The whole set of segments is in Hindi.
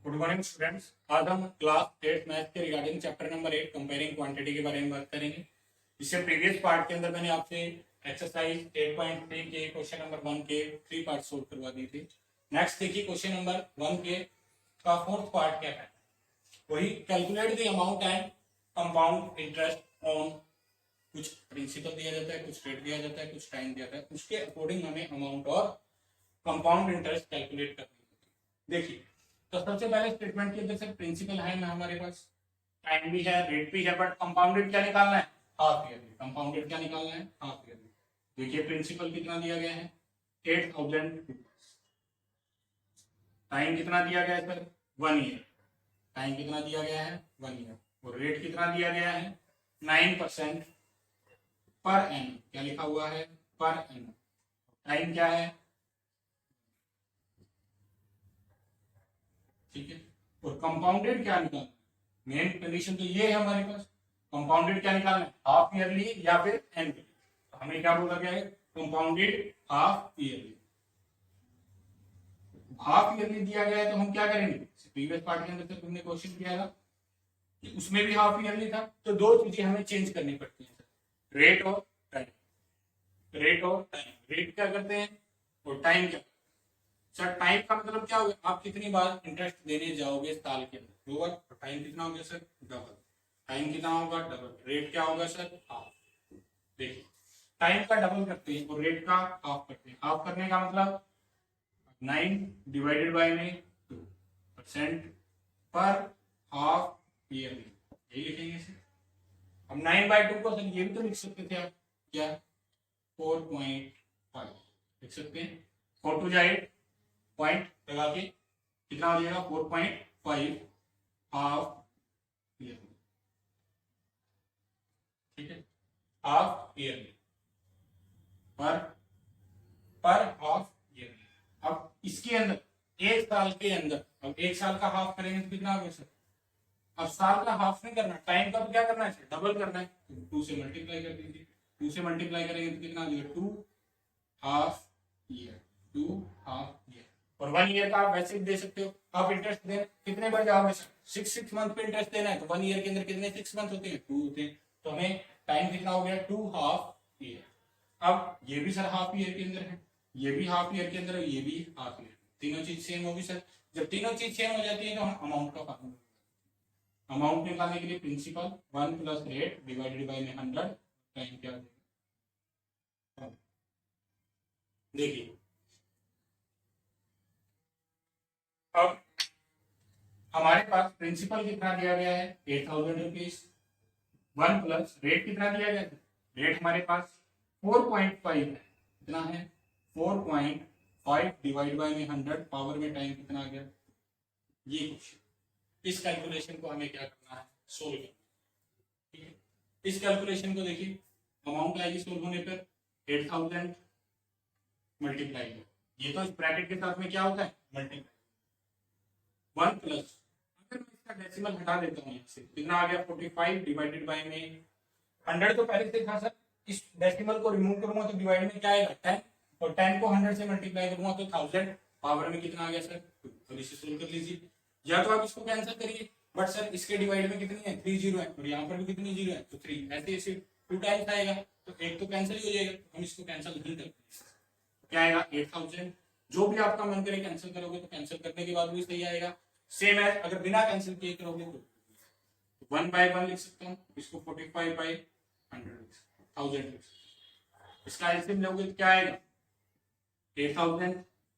Good morning students. आज हम क्लास 8 मैथ के regarding chapter number 8 comparing quantity के बारे में बात करेंगे। इससे प्रीवियस पार्ट के अंदर मैंने आपसे एक्सरसाइज 8.3 के क्वेश्चन नंबर 1 के 3 पार्ट सोल्व करवा दी थी। नेक्स्ट देखिए क्वेश्चन नंबर 1 के का फोर्थ पार्ट क्या है, वही calculate the amount and compound interest on. कुछ प्रिंसिपल दिया जाता है, कुछ रेट दिया जाता है, कुछ टाइम दिया जाता है, उसके अकॉर्डिंग हमें अमाउंट और कंपाउंड इंटरेस्ट कैलकुलेट करनी होती है। देखिए तो सबसे पहले स्टेटमेंट के अंदर से प्रिंसिपल है ना हमारे पास, टाइम भी है, रेट भी है, बट कंपाउंडेड क्या निकालना है, हाफ ईयरली। कंपाउंडेड क्या निकालना है, हाफ ईयरली। देखिए प्रिंसिपल कितना दिया गया है, 8000। टाइम कितना दिया गया है सर, 1 ईयर। टाइम कितना दिया गया है, 1 ईयर। और रेट कितना दिया गया है, 9% पर एन। क्या लिखा हुआ है, पर एन। टाइम क्या है, ठीक है। और कंपाउंडेड क्या निकालना है, मेन कंडीशन तो ये है हमारे पास। कंपाउंडेड क्या निकालना है, हाफ ईयरली या फिर एनुअली। तो हमें क्या बोला गया है, compounded half yearly. Half yearly दिया गया है तो हम क्या करेंगे, प्रीवियस पार्ट के अंदर से तुमने क्वेश्चन किया था कि उसमें भी हाफ ईयरली था, तो दो चीजें हमें चेंज करनी पड़ती है, रेट और टाइम। रेट और टाइम, रेट क्या करते हैं और टाइम क्या। सर टाइम का मतलब क्या होगा, आप कितनी बार इंटरेस्ट देने जाओगे साल के अंदर, दो बार। तो टाइम कितना होगा सर, डबल। टाइम कितना होगा, डबल। रेट क्या होगा सर, हाफ। देखिए टाइम का डबल करते हैं और रेट का हाफ करते हैं। हाफ करने का मतलब 9 डिवाइडेड बाय में 2% पर हाफ ईयरली, यही लिखेंगे सर। हम 9/2 को सर ये भी तो लिख सकते थे आप, क्या 4.5 लिख सकते हैं। 4 to 8 पॉइंट लगा के कितना हो जाएगा, 4.5 हाफ ईयरली। ठीक है, हाफ ईयरली पर हाफ ईयरली। अब इसके अंदर एक साल के अंदर, अब एक साल का हाफ करेंगे तो कितना होगा सर। अब साल का हाफ नहीं करना, टाइम का तो क्या करना है सर, डबल करना है। तो 2 से मल्टीप्लाई कर दीजिए। 2 से मल्टीप्लाई करेंगे तो कितना हो जाएगा, 2 हाफ ईयर। 2 half year. और 1 ईयर का आप वैसे भी दे सकते हो। आप इंटरेस्ट दें कितने बार जाओगे सर, 6 मंथ पे इंटरेस्ट देना है, तो 1 ईयर के अंदर कितने 6 मंथ होते हैं, 2 होते हैं। तो हमें टाइम कितना हो गया, 2 हाफ ईयर। अब ये भी सर हाफ ईयर के अंदर है, ये भी हाफ ईयर के अंदर है, ये भी हाफ ईयर। तीनों चीज सेम होगी सर। जब तीनों चीज सेम हो जाती है तो हम अमाउंट का फार्मूला, अमाउंट निकालने के लिए principal 1 + rate divided by 100। Time क्या हो जाएगा, देखिए अब हमारे पास प्रिंसिपल कितना दिया गया है, 8000 रुपीज। 1 प्लस रेट कितना दिया गया है, रेट हमारे पास 4.5 है। कितना है, 4.5 डिवाइड बाय 100, पावर में टाइम कितना आ गया, ये कुछ। इस कैलकुलेशन को हमें क्या करना है, सोल्व करना है। ठीक है, इस कैलकुलेशन को देखिए, अमाउंट आएगी सोल्व होने पर 8000 मल्टीप्लाई, ये तो इस ब्रैकेट के साथ में क्या होता है, मल्टीप्लाई। 1 प्लस, अगर मैं इसका डेसिमल हटा देता हूँ यहाँ से, कितना आ गया, 45 डिवाइडेड बाय में 100 तो पहले से था सर। इस डेसिमल को रिमूव करूंगा तो डिवाइड में क्या आएगा, 10। और 10 को 100 से मल्टीप्लाई करूंगा तो 1000, पावर में कितना आ गया सर, 2। तो इसे सोल्व कर लीजिए, या तो आप इसको कैंसिल करिए, बट सर इसके डिवाइड में कितनी है, 3 जीरो है, और यहाँ पर भी कितनी जीरो है, तो 3। ऐसे ऐसे 2 टाइम्स आएगा, तो एक तो कैंसिल ही हो जाएगा, तो हम इसको कैंसिल नहीं करते। क्या आएगा, 8000। जो भी आपका मन करे कैंसिल करोगे तो कैंसिल करने के बाद भी सही आएगा। सेम है, अगर बिना कैंसिल किए करोगे तो 1/1 लिख सकता हूँ, इसको 45/100 1000। इसका एलसीएम लोगे तो क्या आएगा, 8000।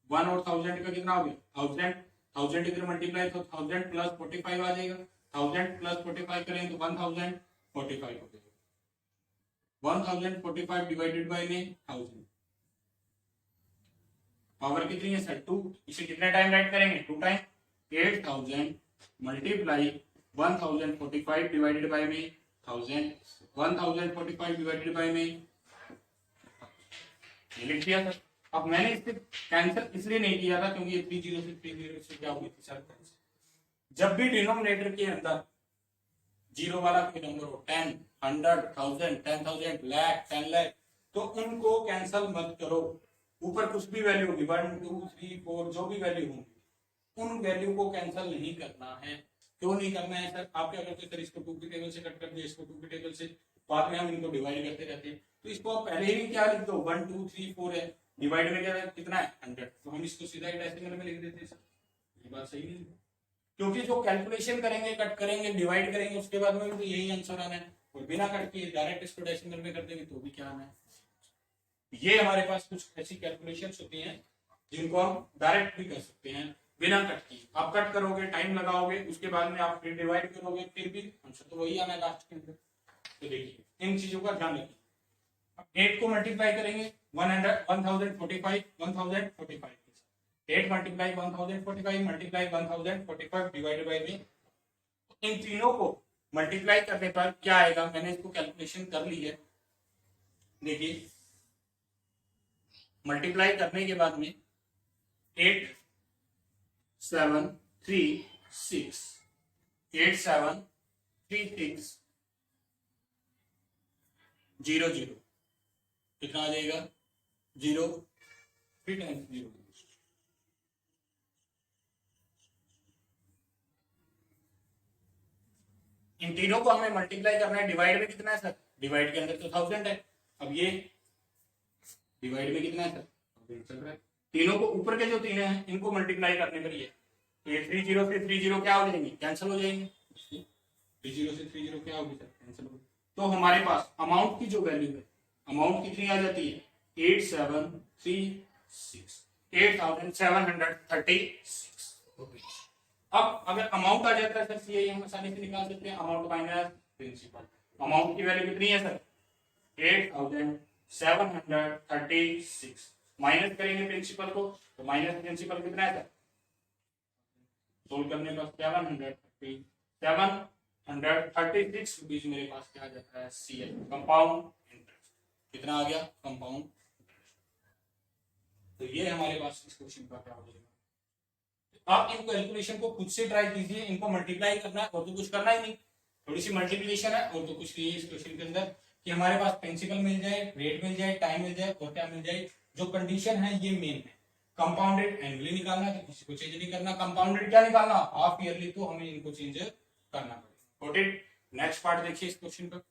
1 और 1000 का कितना हो गया, 1000। 1000 इधर मल्टीप्लाई तो 1000 + 45 आ जाएगा। 1000 + 45 करेंगे तो 1045 हो जाएगा। 1045 डिवाइडेड बाय 1000, पावर कितनी है सर, 2। इसे कितने टाइम राइट करेंगे, 2 टाइम। 8000 मल्टीप्लाई 1045 डिवाइडेड बाय में 1000, 1045 डिवाइडेड बाय में ये लिख दिया सर। अब मैंने इसे कैंसिल इसलिए नहीं किया था क्योंकि ये 3 जीरो से 3 जीरो से क्या हुई थी सर, जब भी डिनोमिनेटर के अंदर जीरो वाला कोई नंबर हो, 10, 100, 1000, 10,000, लाख, 10 लाख, तो उनको कैंसिल मत करो। ऊपर कुछ भी वैल्यू होगी, 1, 2, 3, 4 जो भी वैल्यू होगी, उन वैल्यू को कैंसिल नहीं करना है। क्यों नहीं करना है सर? आप क्या करते हैं सर, इसको 2 की टेबल से कट कर दिया, इसको 2 की टेबल से, बाद में हम इनको डिवाइड करते रहते हैं। तो इसको आप पहले ही क्या लिख दो, 1 2 3 4 है, डिवाइड में क्या है, कितना है 100, तो हम इसको सीधा ही डेसिमल में लिख देते हैं सर। ये बात सही नहीं है, क्योंकि जो कैलकुलेशन करेंगे, कट करेंगे, डिवाइड करेंगे, उसके बाद में तो यही आंसर आना है, और बिना कट के डायरेक्ट इसको डेसिमल में कर देंगे तो भी क्या आना है। ये हमारे पास कुछ ऐसी कैलकुलेशंस होती हैं जिनको हम डायरेक्ट भी कर सकते हैं बिना कट की। आप कट करोगे, टाइम लगाओगे, उसके बाद में आप फिर डिवाइड करोगे, फिर भी आंसर तो वही आना है लास्ट के अंदर। तो देखिए इन चीजों का ध्यान रखिए। 8 को मल्टीप्लाई करेंगे 1045 8 मल्टीप्लाई 1045 मल्टीप्लाई 1045 डिवाइडेड बाई में, इन तीनों को मल्टीप्लाई करने पर क्या आएगा, मैंने इसको कैलकुलेशन कर ली है। देखिए मल्टीप्लाई करने के बाद में 8 7 3 6 8 7 3 6 0 0 कितना आ जाएगा 0 3 टाइम्स 0। इन तीनों को हमें मल्टीप्लाई करना है, डिवाइड में कितना है सर, डिवाइड के अंदर तो 1000 है। अब ये डिवाइड में कितना है सर, चल रहा है। तीनों को ऊपर के जो तीन हैं इनको मल्टीप्लाई करने पर ये 30 से 30 क्या हो जाएंगे, कैंसिल हो जाएंगे। 30 से 30 क्या होगी सर, कैंसिल होगी। तो हमारे पास अमाउंट की जो वैल्यू है, अमाउंट कितनी आ जाती है 8736 8736। अब अगर अमाउंट आ जाता है सर सीए हम आसानी से निकाल सकते हैं, अमाउंट माइनस प्रिंसिपल। अमाउंट की वैल्यू कितनी है सर 8736, माइनस करेंगे प्रिंसिपल को, तो माइनस प्रिंसिपल कितना है सर, सोल्व करने पर 736 रुपीज मेरे पास क्या आ जाता है सीए, कंपाउंड इंटरेस्ट। कितना आ गया कंपाउंड। तो ये हमारे पास इस क्वेश्चन का क्या हो जाएगा। आप इन कैलकुलेशन को खुद से ट्राई कीजिए, इनको मल्टीप्लाई करना है और तो कुछ करना ही नहीं, थोड़ी सी मल्टीप्लिकेशन है और तो कुछ नहीं है इस क्वेश्चन के अंदर, कि हमारे पास प्रिंसिपल मिल जाए, रेट मिल जाए, टाइम मिल जाए और क्या मिल जाए। जो कंडीशन है ये मेन है, कंपाउंडेड एनुअली निकालना है तो किसी को चेंज नहीं करना, कंपाउंडेड क्या निकालना हाफ ईयरली, तो हमें इनको चेंज करना पड़ेगा। Got it. नेक्स्ट पार्ट देखिए इस क्वेश्चन का,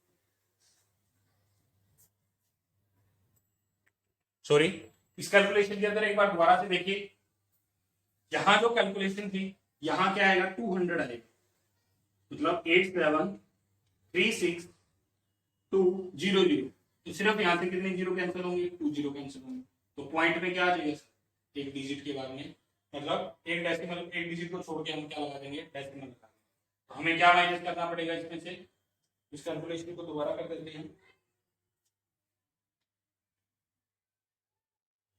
सॉरी इस कैलकुलेशन के अंदर एक बार दोबारा से देखिए, यहां जो कैलकुलेशन थी यहां क्या आएगा 200 आएगा, मतलब 8736 तो सिर्फ यहां से कितने जीरो कैंसिल होंगे, 2 जीरो कैंसिल होंगे, तो पॉइंट में क्या आ जाएगा एक डिजिट के बाद में, मतलब एक डेसिमल, एक डिजिट को छोड़ के हम क्या लगा देंगे डेसिमल लगा देंगे। तो हमें क्या माइनस करना पड़ेगा इसमें से, इस कैलकुलेशन को दोबारा कर देते हैं।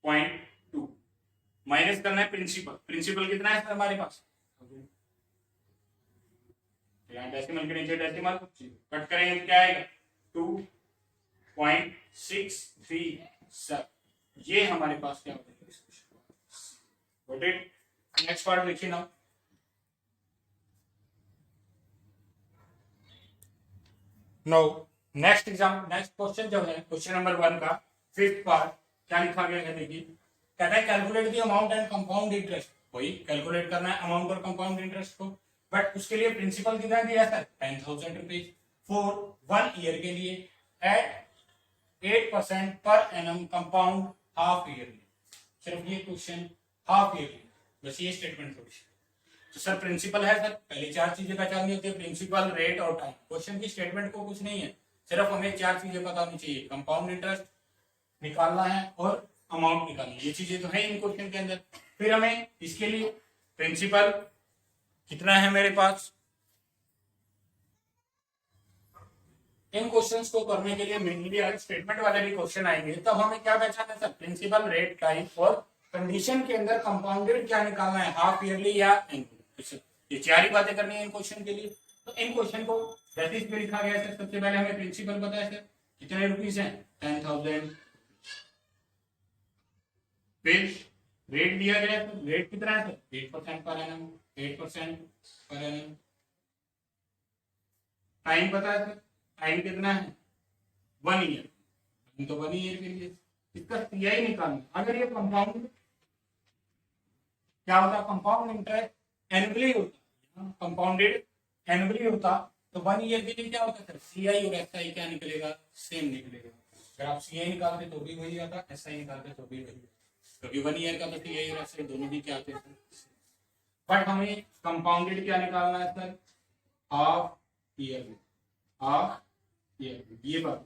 0.2 माइनस करना है प्रिंसिपल, प्रिंसिपल कितना है सर हमारे पास, डेसिमल के नीचे डेसिमल कट करेंगे क्या आएगा 2.637, ये हमारे पास क्या होगा। नेक्स्ट पार्ट देखिए ना, नेक्स्ट क्वेश्चन जो है क्वेश्चन नंबर 1 का 5th पार्ट, क्या लिखा गया है देखिए, कहता है calculate the amount and compound interest. वही कैलकुलेट करना है अमाउंट और कंपाउंड इंटरेस्ट को, बट उसके लिए प्रिंसिपल कितना दिया सर 10,000 रुपीज फॉर 1 ईयर के लिए eight 8% per annum compound half yearly. सिर्फ ये क्वेश्चन हाफ ईयरली, बस ये स्टेटमेंट थोड़ी सी। तो सर प्रिंसिपल है सर, पहले 4 चीजें पहचाननी होती है, प्रिंसिपल, रेट और टाइम। क्वेश्चन की स्टेटमेंट को कुछ नहीं है, सिर्फ हमें 4 चीजें पता होनी चाहिए, कंपाउंड इंटरेस्ट निकालना है और अमाउंट निकालनी है, ये चीजें तो है इन क्वेश्चन के अंदर। फिर हमें इसके लिए प्रिंसिपल कितना है मेरे पास, इन क्वेश्चंस को करने के लिए मेनली अगर स्टेटमेंट वाले भी क्वेश्चन आएंगे तब हमें क्या पहचानना है सर, प्रिंसिपल, रेट, टाइम और कंडीशन के अंदर कंपाउंडेड क्या निकालना है, हाफ ईयरली या एनुअली। ये 4 ही बातें करनी है इन क्वेश्चन के लिए। तो इन क्वेश्चन को बेसिस पे लिखा गया है। सबसे पहले हमें प्रिंसिपल पता है सर कितने रुपीज है 10,000, फिर रेट दिया गया है, तो रेट कितना है sir 8% per annum, 8% per annum. Time पता है सर, टाइम कितना है 1 ईयर, तो 1 ईयर के लिए इसका सीआई निकालना। अगर ये कंपाउंड क्या होता है, कंपाउंड इंटरेस्ट एनुअली होता, कंपाउंडेड एनुअली होता तो 1 ईयर के लिए क्या होता सर, सीआई और एसआई क्या निकलेगा, सेम निकलेगा। अगर आप सीआई निकालते तो भी वही आता, एसआई निकालते तो भी वही, क्योंकि 1 ईयर का तो सीआई और एसआई दोनों ही क्या आते हैं। बट हमें कंपाउंडेड क्या निकालना है sir, half yearly, half yearly, ये बात।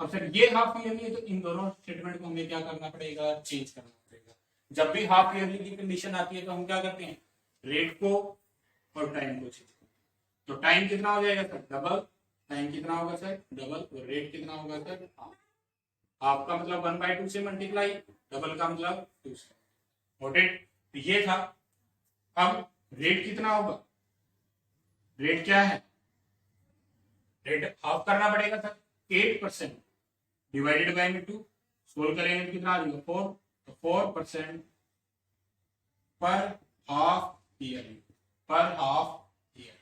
अब सर ये हाफ ईयरली है तो इन दोनों स्टेटमेंट को हमें क्या करना पड़ेगा, चेंज करना पड़ेगा। जब भी हाफ ईयरली की कंडीशन आती है तो हम क्या करते हैं, रेट को और टाइम को चेंज करते हैं। तो टाइम कितना हो जाएगा सर, डबल, टाइम कितना होगा सर, डबल, और रेट कितना होगा सर, हाफ। हाफ का मतलब 1/2 से मल्टीप्लाई, डबल का मतलब 2 से। नोट इट, ये था। अब रेट कितना होगा, रेट क्या है, रेट हाफ करना पड़ेगा सर, 8% डिवाइडेड बाय में 2, सोल्व करेंगे तो कितना आ जाएगा 4, तो 4% पर हाफ ईयर, पर half year.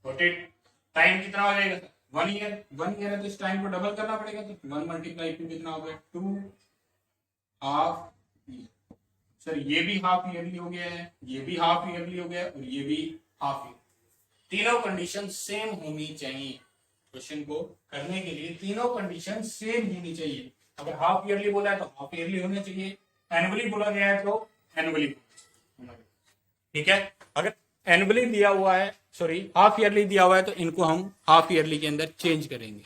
Note it, time कितना हो जाएगा सर, 1 ईयर, 1 ईयर है तो इस टाइम को डबल करना पड़ेगा, तो 1 मल्टीप्लाई 2 कितना होगा, 2 हाफ ईयर। सर ये भी हाफ ईयरली हो गया है, ये भी हाफ ईयरली हो गया और ये भी हाफ ईयर। तीनों कंडीशन सेम होनी चाहिए, क्वेश्चन को करने के लिए तीनों कंडीशन सेम होनी चाहिए। अगर हाफ ईयरली बोला है तो हाफ ईयरली होना चाहिए, एनुअली बोला गया है तो एनुअली, ठीक है। अगर एनुअली दिया हुआ है, सॉरी हाफ ईयरली दिया हुआ है तो इनको हम हाफ ईयरली के अंदर चेंज करेंगे।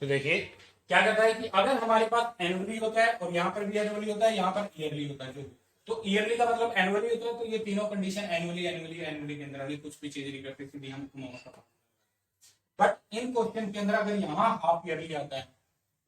तो देखिए क्या कहता है कि अगर हमारे पास एनुअली होता है और यहाँ पर भी एनुअली होता है, यहाँ पर ईयरली होता है, जो तो ईयरली का मतलब एनुअली होता है, तो ये तीनों कंडीशन एनुअली एनुअली एनुअली के अंदर अभी कुछ भी चेंज नहीं करते, सीधी हम बट इन क्वेश्चन के अंदर अगर यहाँ हाफ ईयरली आता है,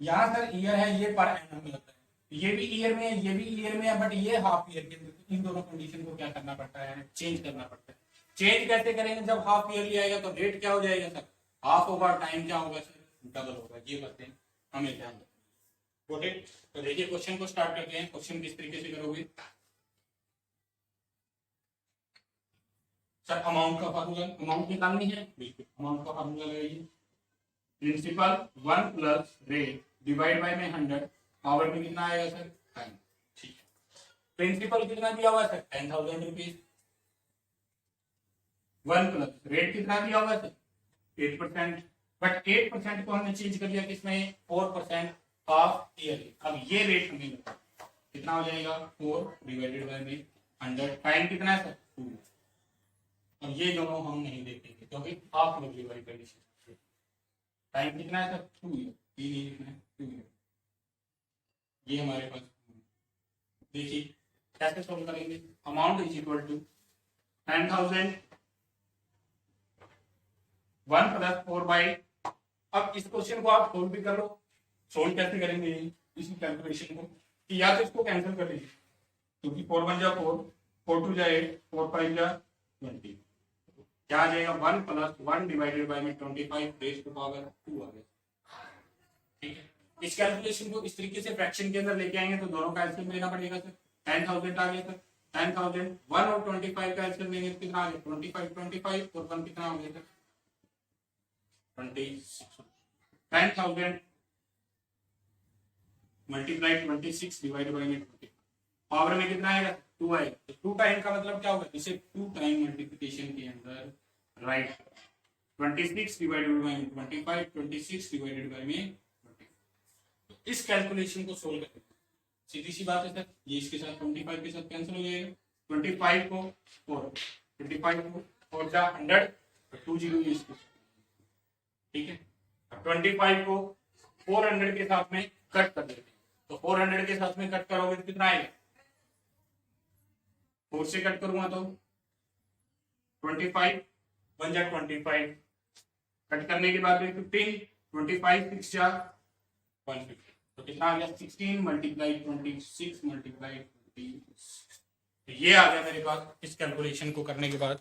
यहाँ सर ईयर है, ये पर एनम में होता है, ये भी ईयर में है, ये भी ईयर में है, बट ये हाफ ईयर के अंदर, इन दोनों कंडीशन को क्या करना पड़ता है, चेंज करना पड़ता है। चेंज कैसे करेंगे, जब हाफ ईयरली आएगा तो रेट क्या हो जाएगा सर, हाफ होगा, टाइम क्या होगा सर, डबल होगा। ये बातें हमें ध्यान रखना। तो देखिए क्वेश्चन को स्टार्ट करते हैं। क्वेश्चन किस तरीके से करोगे सर, अमाउंट का फार्मूला, अमाउंट निकालनी है, बिल्कुल अमाउंट का फार्मूला लगाइए। Principal 1 plus rate divide by में 100, पावर में कितना आएगा सर, टाइम, ठीक है। प्रिंसिपल कितना दिया हुआ है सर, 10,000 रुपीज, 1 प्लस रेट कितना दिया हुआ है सर, 8%, बट 8% को हमने चेंज कर दिया किसमें, 4% ऑफ ईयरली। अब ये रेट हमें कितना हो जाएगा, 4 डिवाइडेड बाय में 100, टाइम कितना है सर, 2। अब ये दोनों हम नहीं देखेंगे क्योंकि हाफ ईयरली वाली कंडीशन, टाइम कितना है सर, 2 ईयर, 3 ईयर लिखना है, 2 ईयर। ये हमारे पास, देखिए कैसे सोल्व करेंगे। Amount is equal to 10,000 1 plus 4 by, अब इस क्वेश्चन को आप सोल्व भी कर लो। सोल्व कैसे करेंगे इसी कैलकुलेशन को, कि या तो इसको कैंसिल कर लीजिए, क्योंकि 4 1 जा 4, 4 2 जा 8, 4 5 जा 20, क्या आ जाएगा 1 प्लस 1 डिवाइडेड बाय में 25 रेज़ टू पावर 2 आ गया, ठीक है। इस कैलकुलेशन को इस तरीके से फ्रैक्शन के अंदर लेके आएंगे तो दोनों का एलसीएम लेना पड़ेगा सर। 10,000 आ गया सर, 10,000 1 और 25 का एलसीएम लेंगे तो कितना आ गया, 25 25 और 1 कितना हो गया सर, 26। 10,000 मल्टीप्लाई 26 डिवाइड बाय में 20, पावर में कितना आएगा, 2 आएगा। तो 2 टाइम का मतलब क्या होगा, इसे 2 टाइम मल्टीप्लिकेशन के अंदर right, 26 divided by 25, 26 divided by में 20। तो इस कैलकुलेशन को सोल्व करते हैं, सीधी सी बात है सर, ये इसके साथ 25 के साथ कैंसिल हो जाएगा, 25 को 4, 25 को 4 जा 100, 2 जीरो इसके, ठीक है। 25 को 400 के साथ में कट कर देते हैं, तो 400 के साथ में कट करोगे तो कितना आएगा, 4 से कट करूंगा तो 25 1 जा 25, कट करने के बाद 15, 25 6 जा 150, तो कितना आ गया 16 मल्टीप्लाई 26 मल्टीप्लाई 26। ये आ गया मेरे पास। इस कैलकुलेशन को करने के बाद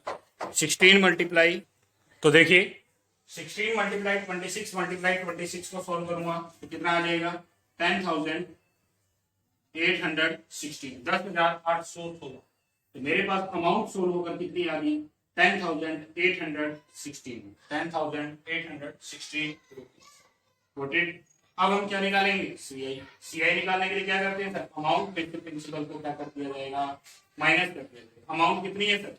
16 मल्टीप्लाई, तो देखिए 16 मल्टीप्लाई 26 मल्टीप्लाई 26 को सॉल्व करूंगा तो कितना आ जाएगा 10,816, 10,816। तो मेरे पास अमाउंट सोल्व होकर कितनी आ गई, 10,816, 10,816 रुपीज। अब हम क्या निकालेंगे, सीआई। सीआई निकालने के लिए क्या करते हैं सर, अमाउंट में प्रिंसिपल को क्या कर दिया जाएगा, माइनस कर दिया जाएगा। अमाउंट कितनी है सर,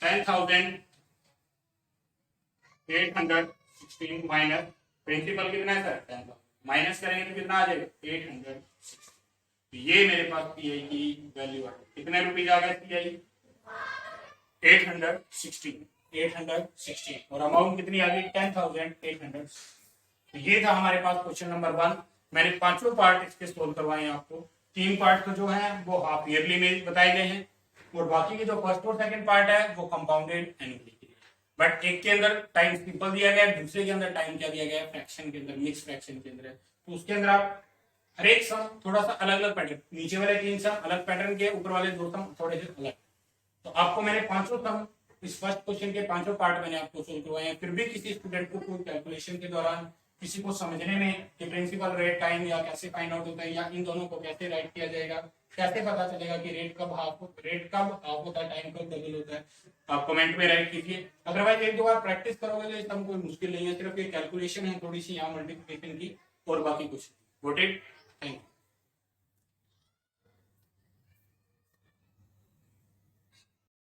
10,816 माइनस प्रिंसिपल कितना है सर 10,000 माइनस करेंगे तो कितना आ जाएगा 860। ये मेरे पास पीआई की वैल्यू है। कितने रुपीज आ गए पीआई 816 और अमाउंट कितनी आ गई 10,800। तो ये था हमारे पास क्वेश्चन नंबर 1। मैंने पांचों पार्ट इसके सोल्व करवाए हैं आपको। 3 पार्ट तो जो है वो हाफ ईयरली में बताए गए हैं और बाकी के जो फर्स्ट और सेकंड पार्ट है वो कंपाउंडेड एनुअली। बट एक के अंदर टाइम सिंपल दिया गया है, दूसरे के अंदर टाइम क्या दिया गया है फ्रैक्शन के अंदर, मिक्स फ्रैक्शन के अंदर है। तो उसके अंदर आप हर एक सम थोड़ा सा अलग अलग पैटर्न, नीचे वाले 3 सम अलग पैटर्न के, ऊपर वाले 2 सम थोड़े से अलग। तो आपको मैंने पांचों सम इस फर्स्ट क्वेश्चन के पांचों पार्ट मैंने आपको सोल्व करवाए हैं। फिर भी किसी स्टूडेंट को कोई कैलकुलेशन के दौरान किसी को समझने में कि प्रिंसिपल रेट टाइम या कैसे फाइंड आउट होता है या इन दोनों को कैसे राइट किया जाएगा, कैसे पता चलेगा कि रेट कब हाफ होता है, टाइम कब डबल होता है, आप कमेंट में राइट कीजिए। अदरवाइज 1-2 बार प्रैक्टिस करोगे तो इसमें कोई मुश्किल नहीं है, सिर्फ ये कैलकुलेशन है थोड़ी सी यहाँ मल्टीप्लिकेशन की और बाकी कुछ। Got it? Thank you.